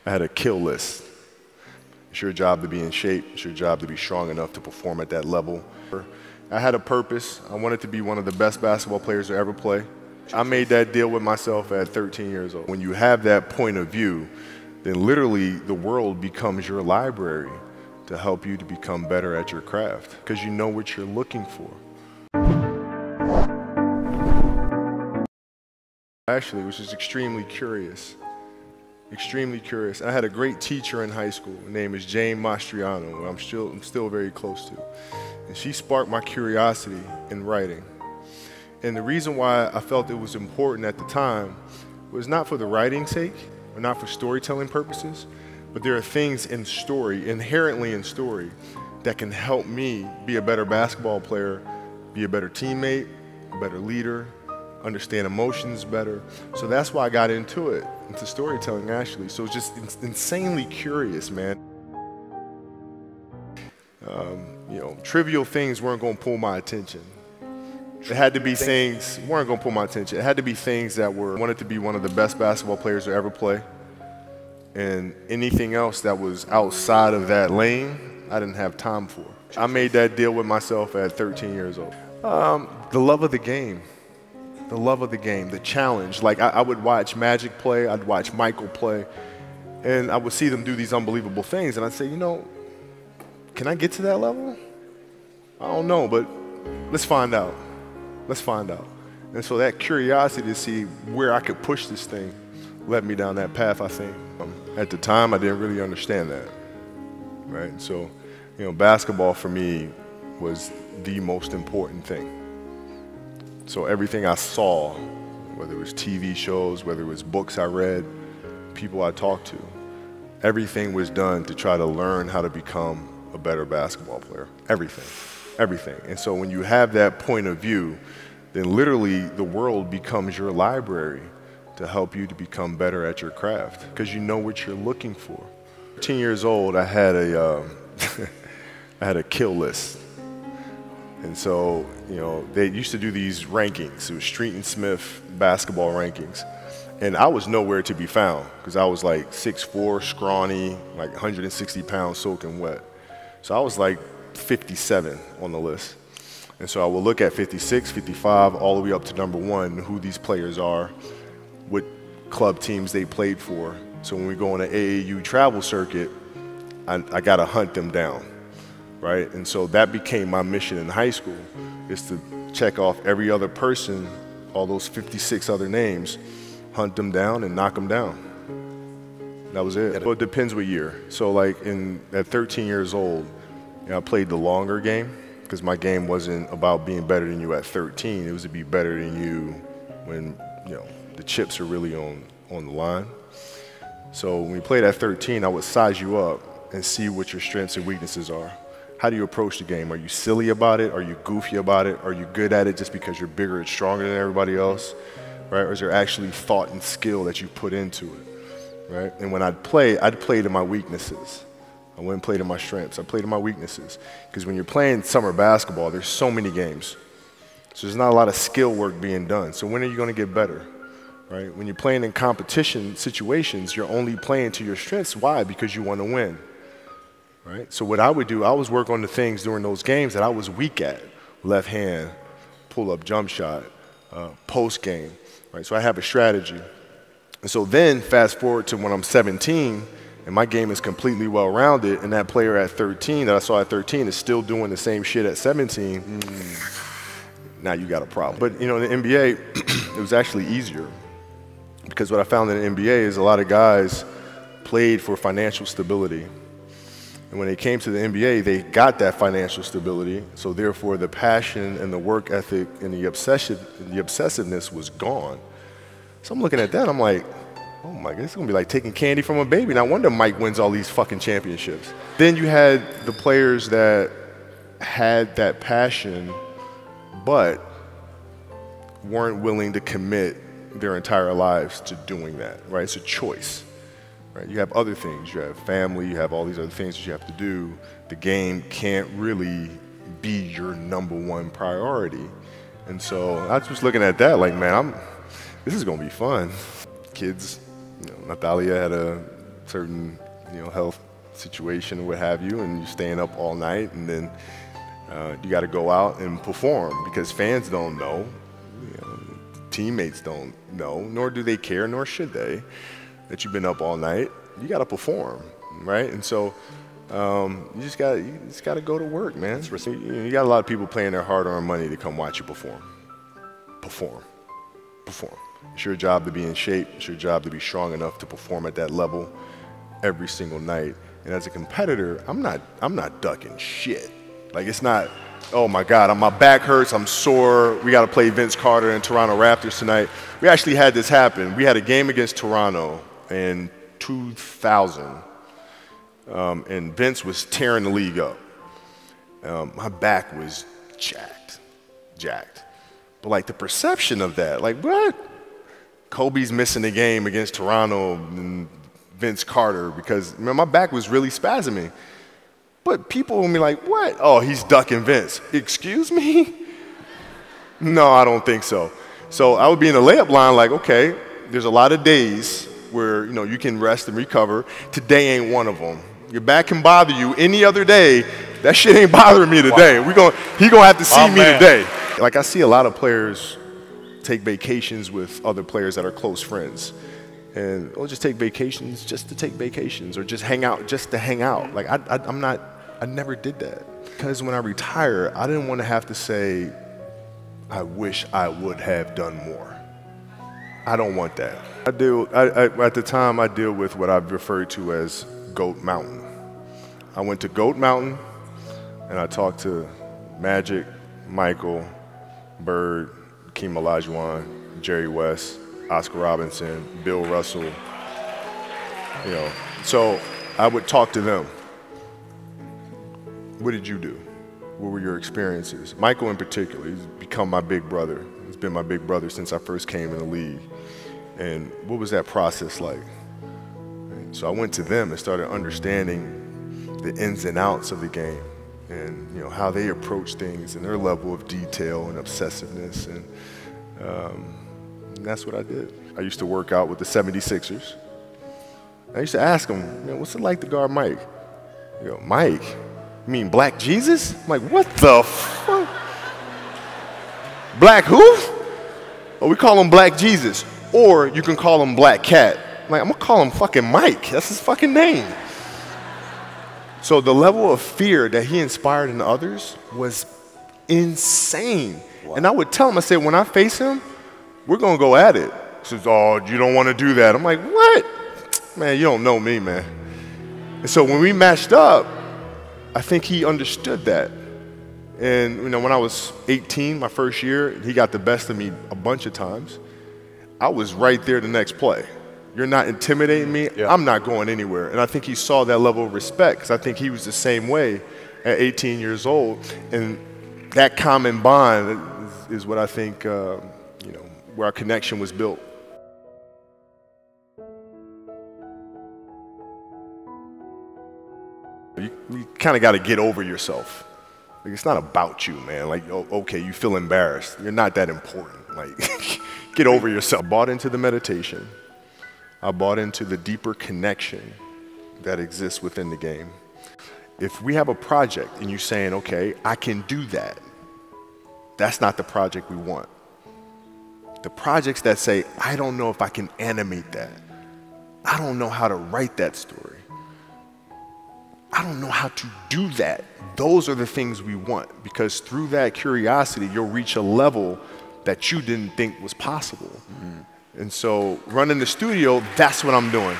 I had a kill list. It's your job to be in shape. It's your job to be strong enough to perform at that level. I had a purpose. I wanted to be one of the best basketball players to ever play. I made that deal with myself at 13 years old. When you have that point of view, then literally the world becomes your library to help you to become better at your craft because you know what you're looking for. Actually, was just extremely curious. Extremely curious. I had a great teacher in high school. Her name is Jane Mastriano, who I'm still very close to. And she sparked my curiosity in writing. And the reason why I felt it was important at the time was not for the writing's sake, or not for storytelling purposes, but there are things in story, inherently in story, that can help me be a better basketball player, be a better teammate, a better leader, understand emotions better. So that's why I got into storytelling actually. So it's just insanely curious, man. You know, trivial things weren't gonna pull my attention. It had to be things, weren't gonna pull my attention. It had to be things that wanted to be one of the best basketball players to ever play. And anything else that was outside of that lane, I didn't have time for. I made that deal with myself at 13 years old. The love of the game. The love of the game, the challenge. Like I would watch Magic play, I'd watch Michael play, and I would see them do these unbelievable things, and I'd say, you know, can I get to that level? I don't know, but let's find out. Let's find out. And so that curiosity to see where I could push this thing led me down that path, I think. At the time, I didn't really understand that, right? So, you know, basketball for me was the most important thing. So everything I saw, whether it was TV shows, whether it was books I read, people I talked to, everything was done to try to learn how to become a better basketball player. Everything, everything. And so when you have that point of view, then literally the world becomes your library to help you to become better at your craft because you know what you're looking for. 10 years old, I had a, I had a kill list. And so, you know, they used to do these rankings. It was Street and Smith basketball rankings. And I was nowhere to be found because I was like 6'4", scrawny, like 160 pounds soaking wet. So I was like 57 on the list. And so I would look at 56, 55, all the way up to number 1, who these players are, what club teams they played for. So when we go on an AAU travel circuit, I got to hunt them down. Right? And so that became my mission in high school, is to check off every other person, all those 56 other names, hunt them down and knock them down. That was it. Well, it depends what year. So like at 13 years old, you know, I played the longer game because my game wasn't about being better than you at 13. It was to be better than you when, you know, the chips are really on the line. So when we played at 13, I would size you up and see what your strengths and weaknesses are. How do you approach the game? Are you silly about it? Are you goofy about it? Are you good at it just because you're bigger and stronger than everybody else? Right? Or is there actually thought and skill that you put into it? Right? And when I'd play to my weaknesses. I wouldn't play to my strengths. I played to my weaknesses. Because when you're playing summer basketball, there's so many games. So there's not a lot of skill work being done. So when are you going to get better? Right? When you're playing in competition situations, you're only playing to your strengths. Why? Because you want to win. Right? So what I would do, I was work on the things during those games that I was weak at. Left hand, pull-up jump shot, post game. Right? So I have a strategy. And so then fast forward to when I'm 17 and my game is completely well-rounded and that player at 13 that I saw at 13 is still doing the same shit at 17, now you got a problem. But you know, in the NBA, it was actually easier because what I found in the NBA is a lot of guys played for financial stability. And when they came to the NBA, they got that financial stability, so therefore the passion and the work ethic and the obsessiveness was gone. So I'm looking at that, I'm like, oh my God, it's gonna be like taking candy from a baby. No wonder Mike wins all these fucking championships. Then you had the players that had that passion, but weren't willing to commit their entire lives to doing that, right? It's a choice. Right? You have other things, you have family, you have all these other things that you have to do. The game can't really be your #1 priority. And so I was just looking at that like, man, this is gonna be fun. Kids, you know, Natalia had a certain, health situation or what have you, and you're staying up all night, and then you got to go out and perform because fans don't know, teammates don't know, nor do they care, nor should they, that you've been up all night. You got to perform, right? And so you just got to go to work, man. You got a lot of people paying their hard-earned money to come watch you perform. Perform. It's your job to be in shape. It's your job to be strong enough to perform at that level every single night. And as a competitor, I'm not ducking shit. Like, it's not, oh my God, my back hurts, I'm sore, we got to play Vince Carter and Toronto Raptors tonight. We actually had this happen. We had a game against Toronto in 2000, and Vince was tearing the league up. My back was jacked. But like the perception of that, like what? Kobe's missing the game against Toronto and Vince Carter because my back was really spasming. But people will be like, what? Oh, he's ducking Vince. Excuse me? No, I don't think so. So I would be in the layup line like, okay, there's a lot of days where you can rest and recover. Today ain't one of them. Your back can bother you any other day. That shit ain't bothering me today. He gonna have to see me today. Like, I see a lot of players take vacations with other players that are close friends. And we'll just take vacations just to take vacations, or just hang out just to hang out. Like, I never did that. Because when I retire, I didn't want to have to say, I wish I would have done more. I don't want that. At the time, I deal with what I've referred to as Goat Mountain. I went to Goat Mountain, and I talked to Magic, Michael, Bird, Hakeem Olajuwon, Jerry West, Oscar Robinson, Bill Russell. So I would talk to them. What did you do? What were your experiences? Michael in particular, he's become my big brother. He's been my big brother since I first came in the league. And what was that process like? And so I went to them and started understanding the ins and outs of the game, and how they approach things and their level of detail and obsessiveness, and that's what I did. I used to work out with the 76ers. I used to ask them, what's it like to guard Mike? They go, Mike? You mean Black Jesus? I'm like, what the fuck? Black who? Oh, we call him Black Jesus. Or you can call him Black Cat. I'm like, I'm gonna call him fucking Mike. That's his fucking name. So the level of fear that he inspired in others was insane. Wow. And I would tell him, I said, when I face him, we're gonna go at it. He says, oh, you don't wanna do that. I'm like, what? Man, you don't know me, man. And so when we matched up, I think he understood that. And when I was 18, my first year, he got the best of me a bunch of times. I was right there the next play. You're not intimidating me, yeah. I'm not going anywhere. And I think he saw that level of respect, because I think he was the same way at 18 years old. And that common bond is what I think, where our connection was built. You kind of got to get over yourself. Like, it's not about you, man. Like, oh, okay, you feel embarrassed. You're not that important. Like, get over yourself. I bought into the meditation. I bought into the deeper connection that exists within the game. If we have a project and you're saying, okay, I can do that, that's not the project we want. The projects that say, I don't know if I can animate that. I don't know how to write that story. I don't know how to do that. Those are the things we want, because through that curiosity, you'll reach a level that you didn't think was possible. Mm-hmm. And so running the studio, that's what I'm doing.